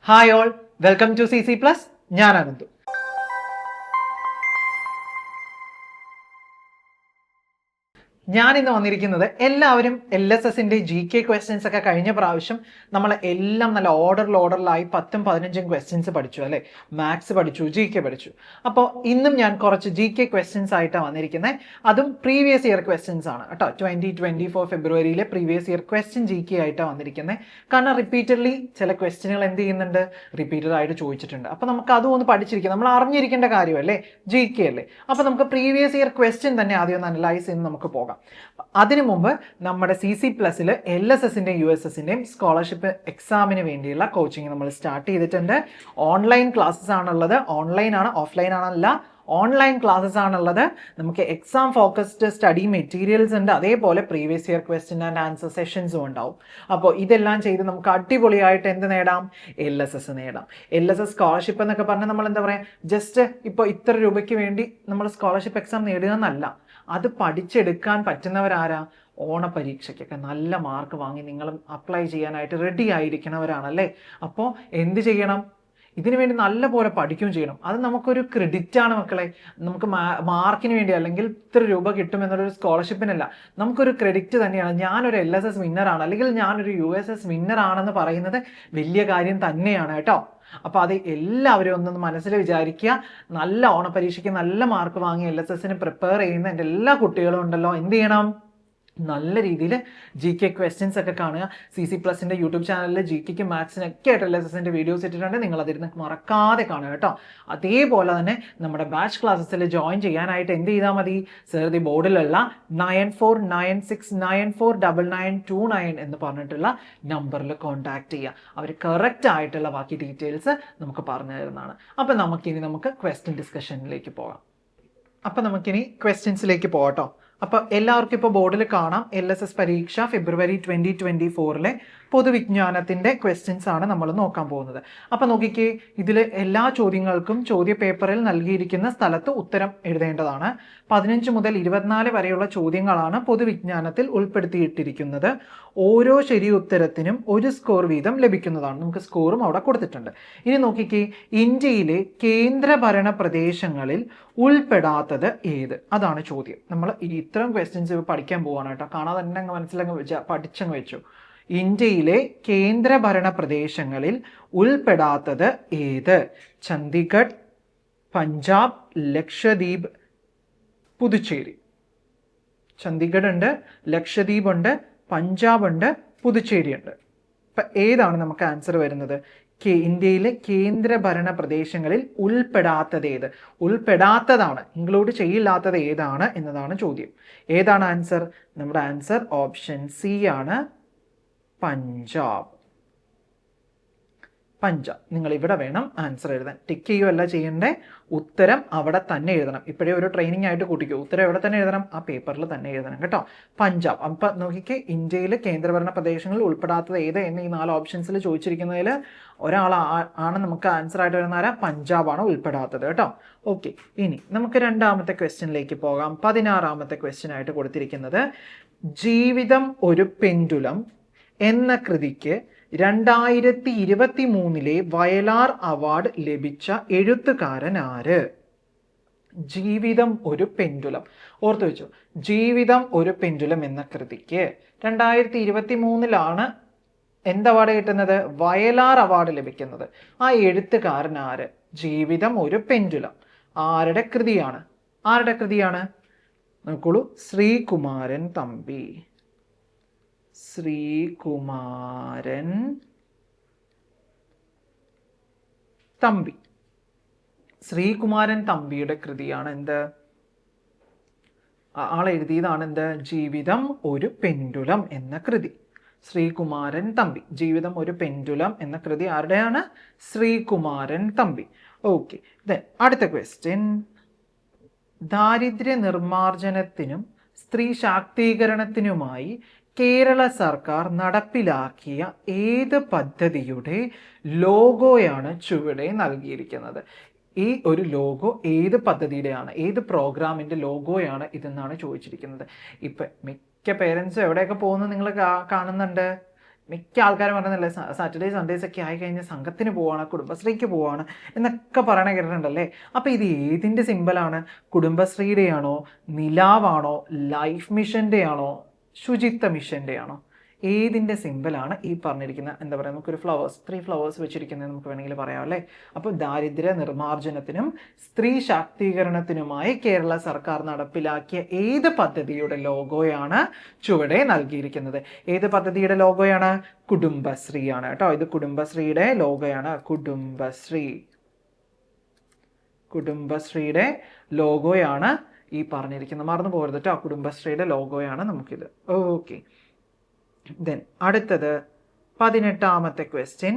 Hi all, welcome to CC Plus. ഞാൻ അനന്തു. ഞാൻ ഇന്ന് വന്നിരിക്കുന്നത് എല്ലാവരും LSSന്റെ GK ക്വസ്റ്റ്യൻസ് ഒക്കെ കഴിഞ്ഞ പ്രാവശ്യം നമ്മൾ എല്ലാം നല്ല ഓർഡറിലായി 10ഉം 15ഉം ക്വസ്റ്റ്യൻസ് പഠിച്ചു അല്ലേ. മാത്സ് പഠിച്ചു, GK പഠിച്ചു. അപ്പോൾ ഇന്നും ഞാൻ കുറച്ച് GK ക്വസ്റ്റ്യൻസ് ആയിട്ടാണ് വന്നിരിക്കുന്നത്. അതും പ്രീവിയസ് ഇയർ ക്വസ്റ്റ്യൻസ് ആണ് കേട്ടോ. 2024 ഫെബ്രുവരിയിലെ പ്രീവിയസ് ഇയർ ക്വസ്റ്റ്യൻ GK ആയിട്ടാണ് വന്നിരിക്കുന്നത്. കാരണം റിപ്പീറ്റഡ്ലി ചില ക്വസ്റ്റ്യനുകൾ എന്ത് ചെയ്യുന്നുണ്ട്, റിപ്പീറ്റഡ് ആയിട്ട് ചോദിച്ചിട്ടുണ്ട്. അപ്പോൾ നമുക്ക് അതും ഒന്ന് പഠിച്ചിരിക്കാം, നമ്മൾ അറിഞ്ഞിരിക്കേണ്ട കാര്യമല്ലേ, GK അല്ലേ. അപ്പോൾ നമുക്ക് പ്രീവിയസ് ഇയർ ക്വസ്റ്റ്യൻ തന്നെ ആദ്യം ഒന്ന് അനലൈസ് ചെയ്ത് നമുക്ക് പോകാം. അതിനു മുമ്പ് നമ്മുടെ CC Plusൽ LSSന്റെയും USSന്റെയും സ്കോളർഷിപ്പ് എക്സാമിന് വേണ്ടിയുള്ള കോച്ചിങ് നമ്മൾ സ്റ്റാർട്ട് ചെയ്തിട്ടുണ്ട്. ഓൺലൈൻ ക്ലാസ്സസ് ആണുള്ളത്. ഓൺലൈൻ ആണ്, ഓഫ്ലൈൻ ആണല്ല, ഓൺലൈൻ ക്ലാസ്സസ് ആണുള്ളത്. നമുക്ക് എക്സാം ഫോക്കസ്ഡ് സ്റ്റഡി മെറ്റീരിയൽസ് ഉണ്ട്, അതേപോലെ previous year question and answer സെഷൻസും ഉണ്ടാവും. അപ്പോൾ ഇതെല്ലാം ചെയ്ത് നമുക്ക് അടിപൊളിയായിട്ട് എന്ത് നേടാം, LSS നേടാം. LSS സ്കോളർഷിപ്പ് എന്നൊക്കെ പറഞ്ഞാൽ നമ്മൾ എന്താ പറയുക, ജസ്റ്റ് ഇപ്പോൾ ഇത്ര രൂപയ്ക്ക് വേണ്ടി നമ്മൾ സ്കോളർഷിപ്പ് എക്സാം നേടുക എന്നല്ല. അത് പഠിച്ചെടുക്കാൻ പറ്റുന്നവരാരാ, ഓണപരീക്ഷയ്ക്കൊക്കെ നല്ല മാർക്ക് വാങ്ങി നിങ്ങൾ അപ്ലൈ ചെയ്യാനായിട്ട് റെഡി ആയിരിക്കണവരാണല്ലേ. അപ്പോൾ എന്ത് ചെയ്യണം, ഇതിനു വേണ്ടി നല്ലപോലെ പഠിക്കുകയും ചെയ്യണം. അത് നമുക്കൊരു ക്രെഡിറ്റ് ആണ് മക്കളെ. നമുക്ക് മാർക്കിന് വേണ്ടി അല്ലെങ്കിൽ ഇത്ര രൂപ കിട്ടും എന്നുള്ളൊരു സ്കോളർഷിപ്പിനല്ല, നമുക്കൊരു ക്രെഡിറ്റ് തന്നെയാണ്. ഞാനൊരു LSS വിന്നറാണ് അല്ലെങ്കിൽ ഞാനൊരു USS വിന്നർ ആണെന്ന് പറയുന്നത് വലിയ കാര്യം തന്നെയാണ് കേട്ടോ. അപ്പോൾ അത് എല്ലാവരും ഒന്നൊന്ന് മനസ്സിൽ വിചാരിക്കുക. നല്ല ഓണപരീക്ഷയ്ക്ക് നല്ല മാർക്ക് വാങ്ങി LSSന് പ്രിപ്പയർ ചെയ്യുന്ന എൻ്റെ എല്ലാ കുട്ടികളും ഉണ്ടല്ലോ, എന്ത് ചെയ്യണം, നല്ല രീതിയിൽ GK ക്വസ്റ്റ്യൻസ് ഒക്കെ കാണുക. CC Plusന്റെ യൂട്യൂബ് ചാനലിൽ GKക്കും മാത്സിനൊക്കെ ആയിട്ട് LSSന്റെ വീഡിയോസ് ഇട്ടിട്ടുണ്ട്. നിങ്ങൾ അതിരുന്ന് മറക്കാതെ കാണുക കേട്ടോ. അതേപോലെ തന്നെ നമ്മുടെ ബാച്ച് ക്ലാസ്സസിൽ ജോയിൻ ചെയ്യാനായിട്ട് എന്ത് ചെയ്താൽ മതി, സർ ബോർഡിലുള്ള 9496949929 എന്ന് പറഞ്ഞിട്ടുള്ള നമ്പറിൽ കോൺടാക്ട് ചെയ്യുക. അവർ കറക്റ്റ് ആയിട്ടുള്ള ബാക്കി ഡീറ്റെയിൽസ് നമുക്ക് പറഞ്ഞു തരുന്നതാണ്. അപ്പം നമുക്ക് ക്വസ്റ്റ്യൻ ഡിസ്കഷനിലേക്ക് പോകാം. അപ്പം നമുക്കിനി ക്വസ്റ്റ്യൻസിലേക്ക് പോകട്ടോ. അപ്പോൾ എല്ലാവർക്കും ഇപ്പോൾ ബോർഡിൽ കാണാം, LSS പരീക്ഷ ഫെബ്രുവരി 2024 പൊതുവിജ്ഞാനത്തിൻ്റെ ക്വസ്റ്റ്യൻസ് ആണ് നമ്മൾ നോക്കാൻ പോകുന്നത്. അപ്പോൾ നോക്കിക്കേ, ഇതിൽ എല്ലാ ചോദ്യങ്ങൾക്കും ചോദ്യ പേപ്പറിൽ നൽകിയിരിക്കുന്ന സ്ഥലത്ത് ഉത്തരം എഴുതേണ്ടതാണ്. 15 മുതൽ 24 വരെയുള്ള ചോദ്യങ്ങളാണ് പൊതുവിജ്ഞാനത്തിൽ ഉൾപ്പെടുത്തിയിട്ടിരിക്കുന്നത്. ഓരോ ശരി ഉത്തരത്തിനും 1 സ്കോർ വീതം ലഭിക്കുന്നതാണ്. നമുക്ക് സ്കോറും അവിടെ കൊടുത്തിട്ടുണ്ട്. ഇനി നോക്കിക്കേ, ഇന്ത്യയിലെ കേന്ദ്രഭരണ പ്രദേശങ്ങളിൽ ഉൾപ്പെടാത്തത് ഏത്, അതാണ് ചോദ്യം. നമ്മൾ ഇത്തരം ക്വസ്റ്റ്യൻസ് പഠിക്കാൻ പോവാണ് കേട്ടോ. കാണാതെ തന്നെ അങ്ങ് മനസ്സിലങ്ങ് പഠിച്ചങ്ങ് വെച്ചു. ഇന്ത്യയിലെ കേന്ദ്രഭരണ പ്രദേശങ്ങളിൽ ഉൾപ്പെടാത്തത് ഏത്? ചണ്ഡീഗഡ്, പഞ്ചാബ്, ലക്ഷദ്വീപ്, പുതുച്ചേരി. ചണ്ഡീഗഡ് ഉണ്ട്, ലക്ഷദ്വീപ് ഉണ്ട്, പഞ്ചാബ് ഉണ്ട്, പുതുച്ചേരി ഉണ്ട്. അപ്പം ഏതാണ് നമുക്ക് ആൻസർ വരുന്നത്? ഇന്ത്യയിലെ കേന്ദ്രഭരണ പ്രദേശങ്ങളിൽ ഉൾപ്പെടാത്തത് ഏത്? ഉൾപ്പെടാത്തതാണ്, ഇൻക്ലൂഡ് ചെയ്യില്ലാത്തത് ഏതാണ് എന്നതാണ് ചോദ്യം. ഏതാണ് ആൻസർ? നമ്മുടെ ആൻസർ ഓപ്ഷൻ സി ആണ്, പഞ്ചാബ്. പഞ്ചാബ്. നിങ്ങൾ ഇവിടെ വേണം ആൻസർ എഴുതാൻ. ടിക്ക് ചെയ്യുകയല്ല ചെയ്യേണ്ടേ, ഉത്തരം അവിടെ തന്നെ എഴുതണം. ഇപ്പോഴേ ഒരു ട്രെയിനിങ് ആയിട്ട് കൂട്ടിക്കോ, ഉത്തരം എവിടെ തന്നെ എഴുതണം, ആ പേപ്പറിൽ തന്നെ എഴുതണം കേട്ടോ. പഞ്ചാബ്. അപ്പം നോക്കിക്കേ, ഇന്ത്യയിലെ കേന്ദ്രഭരണ പ്രദേശങ്ങളിൽ ഉൾപ്പെടാത്തത് ഏത് എന്ന് ഈ 4 ഓപ്ഷൻസിൽ ചോദിച്ചിരിക്കുന്നതിൽ ഒരാളാണ് നമുക്ക് ആൻസർ ആയിട്ട് വരുന്ന ആരാ, പഞ്ചാബാണ് ഉൾപ്പെടാത്തത് കേട്ടോ. ഓക്കെ, ഇനി നമുക്ക് രണ്ടാമത്തെ ക്വസ്റ്റ്യനിലേക്ക് പോകാം. 16ാമത്തെ ക്വസ്റ്റ്യൻ ആയിട്ട് കൊടുത്തിരിക്കുന്നത്, ജീവിതം ഒരു പെൻഡുലം എന്ന കൃതിക്ക് 2023 വയലാർ അവാർഡ് ലഭിച്ച എഴുത്തുകാരൻ ആര്? ജീവിതം ഒരു പെൻഡുലം. ഓർത്തു വെച്ചു, ജീവിതം ഒരു പെൻഡുലം എന്ന കൃതിക്ക് 2023 എന്ത് അവാർഡ് കിട്ടുന്നത്? വയലാർ അവാർഡ് ലഭിക്കുന്നത്. ആ എഴുത്തുകാരൻ ആര്? ജീവിതം ഒരു പെൻഡുലം. ആരുടെ കൃതിയാണ്? നോക്കോളൂ, ശ്രീകുമാരൻ തമ്പി. ശ്രീകുമാരൻ തമ്പി. ശ്രീകുമാരൻ തമ്പിയുടെ കൃതിയാണ് എന്ത്? ആൾ എഴുതിയതാണ് എന്ത്? ജീവിതം ഒരു പെൻഡുലം എന്ന കൃതി. ശ്രീകുമാരൻ തമ്പി. ജീവിതം ഒരു പെൻഡുലം എന്ന കൃതി ആരുടെയാണ്? ശ്രീകുമാരൻ തമ്പി. ഓക്കെ, അടുത്ത ക്വസ്റ്റ്യൻ, ദാരിദ്ര്യ നിർമ്മാർജ്ജനത്തിനും സ്ത്രീ ശാക്തീകരണത്തിനുമായി കേരള സർക്കാർ നടപ്പിലാക്കിയ ഏത് പദ്ധതിയുടെ ലോഗോയാണ് ചുവടെ നൽകിയിരിക്കുന്നത്? ഈ ഒരു ലോഗോ ഏത് പദ്ധതിയുടെയാണ്, ഏത് പ്രോഗ്രാമിൻ്റെ ലോഗോയാണ് ഇതെന്നാണ് ചോദിച്ചിരിക്കുന്നത്. ഇപ്പം മിക്ക പേരൻസും എവിടെയൊക്കെ പോകുന്നത് നിങ്ങൾ കാണുന്നുണ്ട്, മിക്ക ആൾക്കാരും പറയുന്നില്ലേ സാറ്റർഡേ സൺഡേസ് ഒക്കെ ആയി കഴിഞ്ഞാൽ സംഘത്തിന് പോവാണ്, കുടുംബശ്രീക്ക് പോവാണ് എന്നൊക്കെ പറയണ കേട്ടിട്ടുണ്ടല്ലേ. അപ്പോൾ ഇത് ഏതിൻ്റെ സിമ്പലാണ്? കുടുംബശ്രീയുടെ ആണോ, നിലാവാണോ, ലൈഫ് മിഷൻ്റെ ആണോ, ശുചിത്വ മിഷൻ്റെ ആണോ? ഏതിൻ്റെ സിമ്പലാണ് ഈ പറഞ്ഞിരിക്കുന്ന എന്താ പറയുക, നമുക്കൊരു ഫ്ലവേഴ്സ് 3 ഫ്ലവേഴ്സ് വെച്ചിരിക്കുന്നത് നമുക്ക് വേണമെങ്കിൽ പറയാം അല്ലേ. അപ്പോൾ ദാരിദ്ര്യ നിർമ്മാർജ്ജനത്തിനും സ്ത്രീ ശാക്തീകരണത്തിനുമായി കേരള സർക്കാർ നടപ്പിലാക്കിയ ഏത് പദ്ധതിയുടെ ലോഗോയാണ് ചുവടെ നൽകിയിരിക്കുന്നത്? ഏത് പദ്ധതിയുടെ ലോഗോയാണ്? കുടുംബശ്രീയാണ് കേട്ടോ. ഇത് കുടുംബശ്രീയുടെ ലോഗോയാണ്. കുടുംബശ്രീയുടെ ലോഗോയാണ് ഈ പറഞ്ഞിരിക്കുന്നത്. മറന്നു പോകരുത് കേട്ടോ, കുടുംബശ്രീയുടെ ലോഗോയാണ് നമുക്കിത്. ഓക്കെ, ദെൻ അടുത്തത് 18ാമത്തെ ക്വസ്റ്റ്യൻ.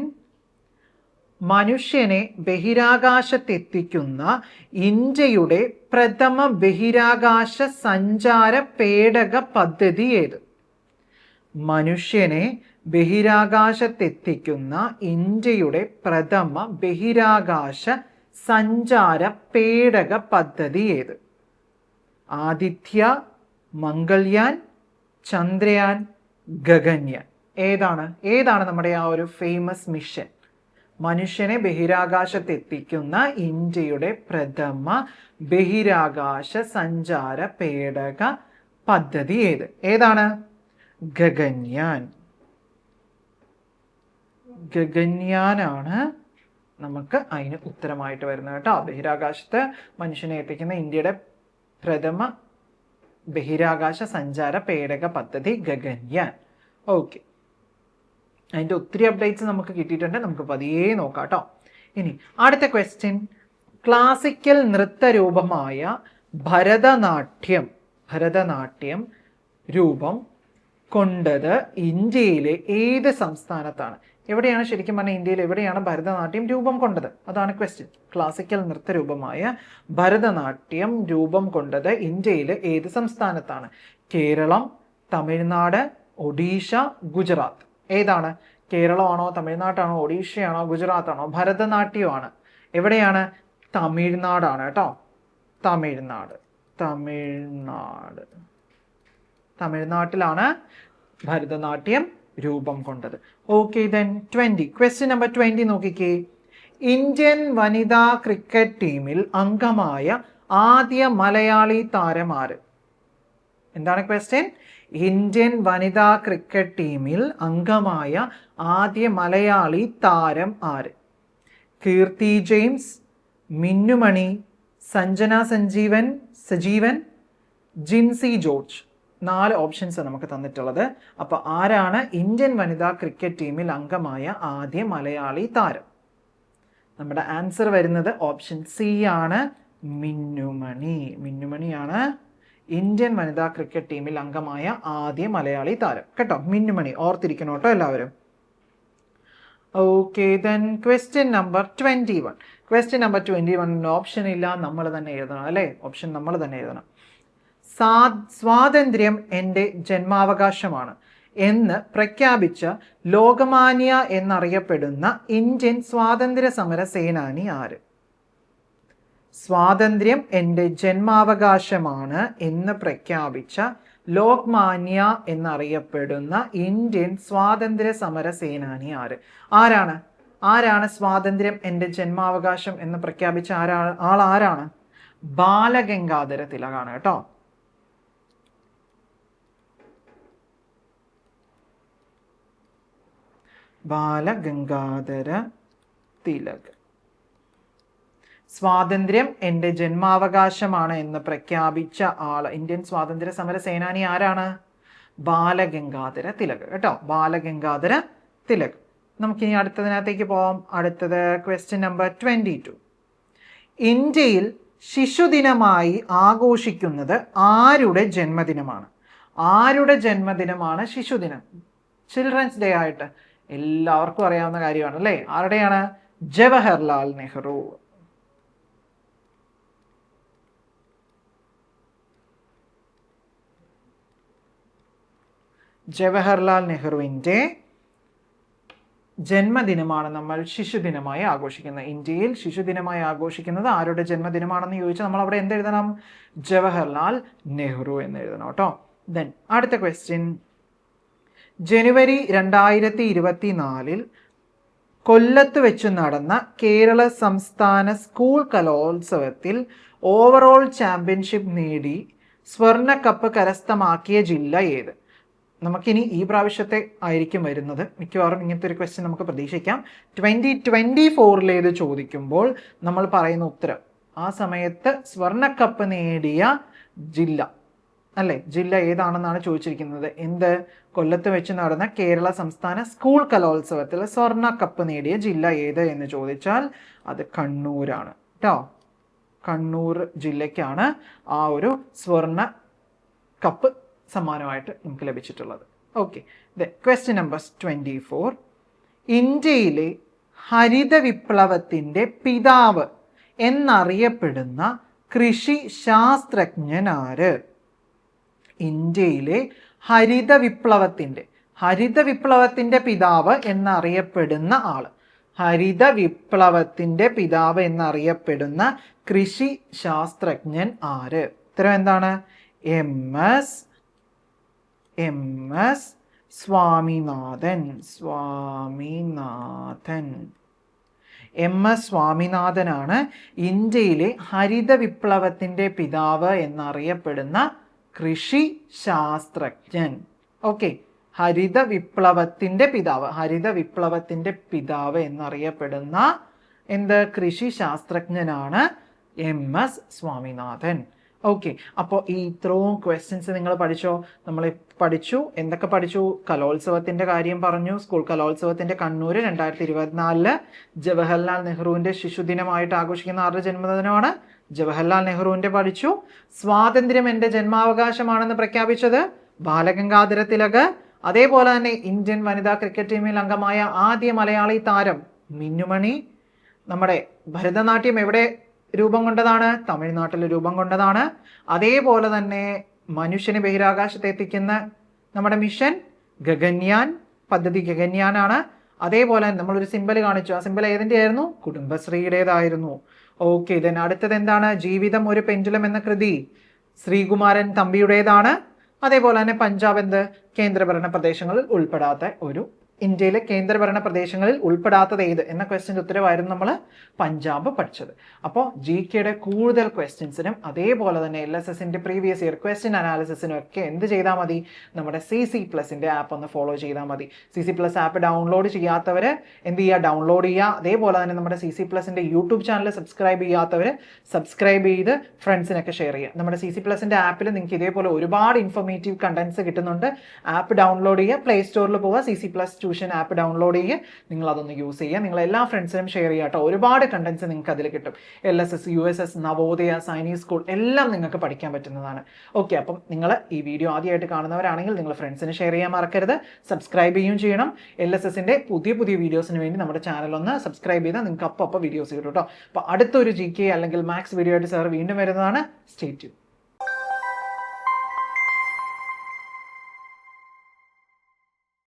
മനുഷ്യനെ ബഹിരാകാശത്തെത്തിക്കുന്ന ഇന്ത്യയുടെ പ്രഥമ ബഹിരാകാശ സഞ്ചാര പേടക പദ്ധതി ഏത്? മനുഷ്യനെ ബഹിരാകാശത്തെത്തിക്കുന്ന ഇന്ത്യയുടെ പ്രഥമ ബഹിരാകാശ സഞ്ചാര പേടക പദ്ധതി ഏത്? ആദിത്യ, മംഗൾയാൻ, ചന്ദ്രയാൻ, ഗഗൻയാൻ. ഏതാണ് നമ്മുടെ ആ ഒരു ഫേമസ് മിഷൻ? മനുഷ്യനെ ബഹിരാകാശത്തെത്തിക്കുന്ന ഇന്ത്യയുടെ പ്രഥമ ബഹിരാകാശ സഞ്ചാര പേടക പദ്ധതി ഏതാണ്? ഗഗൻയാൻ. ഗഗൻയാനാണ് നമുക്ക് അതിന് ഉത്തരമായിട്ട് വരുന്നത് കേട്ടോ. ബഹിരാകാശത്ത് മനുഷ്യനെ എത്തിക്കുന്ന ഇന്ത്യയുടെ പ്രഥമ ബഹിരാകാശ സഞ്ചാര പേടക പദ്ധതി ഗഗൻയാൻ. ഓക്കെ, അതിൻ്റെ ഒത്തിരി അപ്ഡേറ്റ്സ് നമുക്ക് കിട്ടിയിട്ടുണ്ട്. നമുക്ക് പതിയെ നോക്കാം കേട്ടോ. ഇനി അടുത്ത ക്വസ്റ്റ്യൻ. ക്ലാസിക്കൽ നൃത്തരൂപമായ ഭരതനാട്യം രൂപം കൊണ്ടത് ഇന്ത്യയിലെ ഏത് സംസ്ഥാനത്താണ്? എവിടെയാണ് ശരിക്കും പറഞ്ഞാൽ ഇന്ത്യയിൽ എവിടെയാണ് ഭരതനാട്യം രൂപം കൊണ്ടത്? അതാണ് ക്വസ്റ്റ്യൻ. ക്ലാസിക്കൽ നൃത്തരൂപമായ ഭരതനാട്യം രൂപം കൊണ്ടത് ഇന്ത്യയിലെ ഏത് സംസ്ഥാനത്താണ്? കേരളം, തമിഴ്നാട്, ഒഡീഷ, ഗുജറാത്ത്. ഏതാണ്? കേരളമാണോ, തമിഴ്നാട്ടാണോ, ഒഡീഷയാണോ, ഗുജറാത്താണോ? ഭരതനാട്യമാണ്. എവിടെയാണ്? തമിഴ്നാടാണ് കേട്ടോ. തമിഴ്നാട്ടിലാണ് ഭരതനാട്യം രൂപം കൊണ്ടത്. Okay, then 20. ക്വസ്റ്റ്യൻ നമ്പർ 20 നോക്കിക്കേ. ഇന്ത്യൻ വനിതാ ക്രിക്കറ്റ് ടീമിൽ അംഗമായ ആദ്യ മലയാളി താരം ആര്? എന്താണ് ക്വസ്റ്റ്യൻ? ഇന്ത്യൻ വനിതാ ക്രിക്കറ്റ് ടീമിൽ അംഗമായ ആദ്യ മലയാളി താരം ആര്? Keerthi James, Minnu Mani, Sanjana Sajeevan, Jincy George. 4 options നമുക്ക് തന്നിട്ടുള്ളത്. അപ്പോൾ ആരാണ് ഇന്ത്യൻ വനിതാ ക്രിക്കറ്റ് ടീമിൽ അംഗമായ ആദ്യ മലയാളി താരം? നമ്മുടെ ആൻസർ വരുന്നത് ഓപ്ഷൻ സി ആണ്, മിന്നുമണിയാണ് ഇന്ത്യൻ വനിതാ ക്രിക്കറ്റ് ടീമിൽ അംഗമായ ആദ്യ മലയാളി താരം കേട്ടോ. മിന്നുമണി ഓർത്തിരിക്കണം കേട്ടോ എല്ലാവരും. Okay, then question number 21. Question number 21 option ഇല്ല, നമ്മൾ തന്നെ എഴുതണം അല്ലേ. ഓപ്ഷൻ നമ്മൾ തന്നെ എഴുതണം. സ്വാതന്ത്ര്യം എൻ്റെ ജന്മാവകാശമാണ് എന്ന് പ്രഖ്യാപിച്ച ലോകമാന്യ എന്നറിയപ്പെടുന്ന ഇന്ത്യൻ സ്വാതന്ത്ര്യ സമര സേനാനി ആര്? സ്വാതന്ത്ര്യം എൻ്റെ ജന്മാവകാശമാണ് എന്ന് പ്രഖ്യാപിച്ച ലോകമാന്യ എന്നറിയപ്പെടുന്ന ഇന്ത്യൻ സ്വാതന്ത്ര്യ സമര സേനാനി ആര്? ആരാണ് സ്വാതന്ത്ര്യം എൻ്റെ ജന്മാവകാശം എന്ന് പ്രഖ്യാപിച്ച ആരാണ്? ബാലഗംഗാധര തിലകാണ് കേട്ടോ. ബാലഗംഗാധര തിലക്. സ്വാതന്ത്ര്യം എൻ്റെ ജന്മാവകാശമാണ് എന്ന് പ്രഖ്യാപിച്ച ആള്, ഇന്ത്യൻ സ്വാതന്ത്ര്യ സമര സേനാനി ആരാണ്? ബാലഗംഗാധര തിലക് കേട്ടോ. ബാലഗംഗാധര തിലക്. നമുക്കിനി അടുത്തതിനകത്തേക്ക് പോവാം. അടുത്തത് ക്വസ്റ്റ്യൻ നമ്പർ 22. ഇന്ത്യയിൽ ശിശുദിനമായി ആഘോഷിക്കുന്നത് ആരുടെ ജന്മദിനമാണ്? ആരുടെ ജന്മദിനമാണ് ശിശുദിനം? ചിൽഡ്രൻസ് ഡേ ആയിട്ട് എല്ലാവർക്കും അറിയാവുന്ന കാര്യമാണ് അല്ലേ. ആരുടെയാണ്? ജവഹർലാൽ നെഹ്റു. ജവഹർലാൽ നെഹ്റുവിൻ്റെ ജന്മദിനമാണ് നമ്മൾ ശിശുദിനമായി ആഘോഷിക്കുന്നത്. ഇന്ത്യയിൽ ശിശുദിനമായി ആഘോഷിക്കുന്നത് ആരുടെ ജന്മദിനമാണെന്ന് ചോദിച്ചാൽ നമ്മൾ അവിടെ എന്തെഴുതണം? ജവഹർലാൽ നെഹ്റു എന്ന് എഴുതണം കേട്ടോ. ദെൻ അടുത്ത ക്വസ്റ്റ്യൻ. ജനുവരി 2024 കൊല്ലത്ത് വെച്ച് നടന്ന കേരള സംസ്ഥാന സ്കൂൾ കലോത്സവത്തിൽ ഓവറോൾ ചാമ്പ്യൻഷിപ്പ് നേടി സ്വർണ്ണ കപ്പ് കരസ്ഥമാക്കിയ ജില്ല ഏത്? നമുക്കിനി ഈ പ്രാവശ്യത്തെ ആയിരിക്കും വരുന്നത്. മിക്കവാറും ഇങ്ങനത്തെ ഒരു ക്വസ്റ്റ്യൻ നമുക്ക് പ്രതീക്ഷിക്കാം. 2024 ചോദിക്കുമ്പോൾ നമ്മൾ പറയുന്ന ഉത്തരം ആ സമയത്ത് സ്വർണ്ണ കപ്പ് നേടിയ ജില്ല അല്ലേ, ജില്ല ഏതാണെന്നാണ് ചോദിച്ചിരിക്കുന്നത്. എന്ത്? കൊല്ലത്ത് വെച്ച് നടന്ന കേരള സംസ്ഥാന സ്കൂൾ കലോത്സവത്തിൽ സ്വർണ്ണ കപ്പ് നേടിയ ജില്ല ഏത് എന്ന് ചോദിച്ചാൽ അത് കണ്ണൂരാണ് കേട്ടോ. കണ്ണൂർ ജില്ലയ്ക്കാണ് ആ ഒരു സ്വർണ്ണ കപ്പ് സമ്മാനമായിട്ട് നമുക്ക് ലഭിച്ചിട്ടുള്ളത്. Okay, question number 24. ഇന്ത്യയിലെ ഹരിത വിപ്ലവത്തിൻ്റെ പിതാവ് എന്നറിയപ്പെടുന്ന കൃഷി ശാസ്ത്രജ്ഞനാര്? ഇന്ത്യയിലെ ഹരിത വിപ്ലവത്തിൻ്റെ പിതാവ് എന്നറിയപ്പെടുന്ന ആള്, ഹരിത വിപ്ലവത്തിൻ്റെ പിതാവ് എന്നറിയപ്പെടുന്ന കൃഷി ശാസ്ത്രജ്ഞൻ ആര്? ഉത്തരം എന്താണ്? M S Swaminathan. M S സ്വാമിനാഥനാണ് ഇന്ത്യയിലെ ഹരിത വിപ്ലവത്തിൻ്റെ പിതാവ് എന്നറിയപ്പെടുന്ന കൃഷി ശാസ്ത്രജ്ഞൻ. ഓക്കെ, ഹരിത വിപ്ലവത്തിൻ്റെ പിതാവ് എന്നറിയപ്പെടുന്ന കൃഷി ശാസ്ത്രജ്ഞനാണ് എം എസ് സ്വാമിനാഥൻ. ഓക്കെ, അപ്പോൾ ഈ ഇത്രയും ക്വസ്റ്റ്യൻസ് നിങ്ങൾ പഠിച്ചോ? നമ്മൾ പഠിച്ചു. എന്തൊക്കെ പഠിച്ചു? കലോത്സവത്തിൻ്റെ കാര്യം പറഞ്ഞു. സ്കൂൾ കലോത്സവത്തിൻ്റെ കണ്ണൂർ 2024 ജവഹർലാൽ നെഹ്റുവിൻ്റെ ശിശുദിനമായിട്ട് ആഘോഷിക്കുന്ന ആരുടെ ജന്മദിനമാണ്? ജവഹർലാൽ നെഹ്റുവിൻ്റെ പഠിച്ചു. സ്വാതന്ത്ര്യം എൻ്റെ ജന്മാവകാശമാണെന്ന് പ്രഖ്യാപിച്ചത് ബാലഗംഗാധര തിലക്. അതേപോലെ തന്നെ ഇന്ത്യൻ വനിതാ ക്രിക്കറ്റ് ടീമിൽ അംഗമായ ആദ്യ മലയാളി താരം മിന്നുമണി. നമ്മുടെ ഭരതനാട്യം എവിടെ രൂപം കൊണ്ടതാണ്? തമിഴ്നാട്ടിൽ രൂപം കൊണ്ടതാണ്. അതേപോലെ തന്നെ മനുഷ്യനെ ബഹിരാകാശത്ത് എത്തിക്കുന്ന നമ്മുടെ മിഷൻ ഗഗൻയാൻ പദ്ധതി ഗഗൻയാനാണ്. അതേപോലെ നമ്മളൊരു സിമ്പൽ കാണിച്ചു. ആ സിമ്പൽ ഏതിൻ്റെ ആയിരുന്നു? കുടുംബശ്രീയുടേതായിരുന്നു. ഓക്കെ, ദെൻ അടുത്തത് എന്താണ്? ജീവിതം ഒരു പെൻഡുലം എന്ന കൃതി ശ്രീകുമാരൻ തമ്പിയുടേതാണ്. അതേപോലെ തന്നെ പഞ്ചാബ് കേന്ദ്രഭരണ പ്രദേശങ്ങളിൽ ഉൾപ്പെടാത്ത ഇന്ത്യയിലെ കേന്ദ്രഭരണ പ്രദേശങ്ങളിൽ ഉൾപ്പെടാത്തത് ഏത് എന്ന ക്വസ്റ്റ്യൻ്റെ ഉത്തരവായിരുന്നു നമ്മൾ പഞ്ചാബ് പഠിച്ചത്. അപ്പോൾ GKയുടെ കൂടുതൽ ക്വസ്റ്റ്യൻസിനും അതേപോലെ തന്നെ LSSൻ്റെ പ്രീവിയസ് ഇയർ ക്വസ്റ്റ്യൻ അനാലിസിസിനും ഒക്കെ എന്ത് ചെയ്താൽ മതി? നമ്മുടെ CC+ൻ്റെ ആപ്പ് ഒന്ന് ഫോളോ ചെയ്താൽ മതി. CC+ ആപ്പ് ഡൗൺലോഡ് ചെയ്യാത്തവർ എന്ത് ചെയ്യുക? ഡൗൺലോഡ് ചെയ്യുക. അതേപോലെ തന്നെ നമ്മുടെ CC+ൻ്റെ യൂട്യൂബ് ചാനൽ സബ്സ്ക്രൈബ് ചെയ്യാത്തവർ സബ്സ്ക്രൈബ് ചെയ്ത് ഫ്രണ്ട്സിനൊക്കെ ഷെയർ ചെയ്യുക. നമ്മുടെ CC+ൻ്റെ ആപ്പിൽ നിങ്ങൾക്ക് ഇതേപോലെ ഒരുപാട് ഇൻഫോർമേറ്റീവ് കണ്ടന്റ്സ് കിട്ടുന്നുണ്ട്. ആപ്പ് ഡൗൺലോഡ് ചെയ്യുക, പ്ലേ സ്റ്റോറിൽ പോവുക, CC+ ട്യൂഷൻ ആപ്പ് ഡൗൺലോഡ് ചെയ്യുക, നിങ്ങൾ അതൊന്ന് യൂസ് ചെയ്യുക, നിങ്ങൾ എല്ലാ ഫ്രണ്ട്സിനും ഷെയർ ചെയ്യുക കേട്ടോ. ഒരുപാട് കണ്ടന്റ്സ് നിങ്ങൾക്ക് അതിൽ കിട്ടും. LSS, USS, നവോദയ, സൈനിക് സ്കൂൾ എല്ലാം നിങ്ങൾക്ക് പഠിക്കാൻ പറ്റുന്നതാണ്. ഓക്കെ, അപ്പം നിങ്ങൾ ഈ വീഡിയോ ആദ്യമായിട്ട് കാണുന്നവരാണെങ്കിൽ നിങ്ങൾ ഫ്രണ്ട്സിന് ഷെയർ ചെയ്യാൻ മറക്കരുത്. സബ്സ്ക്രൈബ് ചെയ്യുകയും ചെയ്യണം. LSSൻ്റെ പുതിയ വീഡിയോസിന് വേണ്ടി നമ്മുടെ ചാനൽ ഒന്ന് സബ്സ്ക്രൈബ് ചെയ്താൽ നിങ്ങൾക്ക് അപ്പോൾ വീഡിയോസ് കിട്ടും കേട്ടോ. അപ്പോൾ അടുത്തൊരു GK അല്ലെങ്കിൽ മാത്സ് വീഡിയോ ആയിട്ട് സാർ വീണ്ടും വരുന്നതാണ്. Stay tune.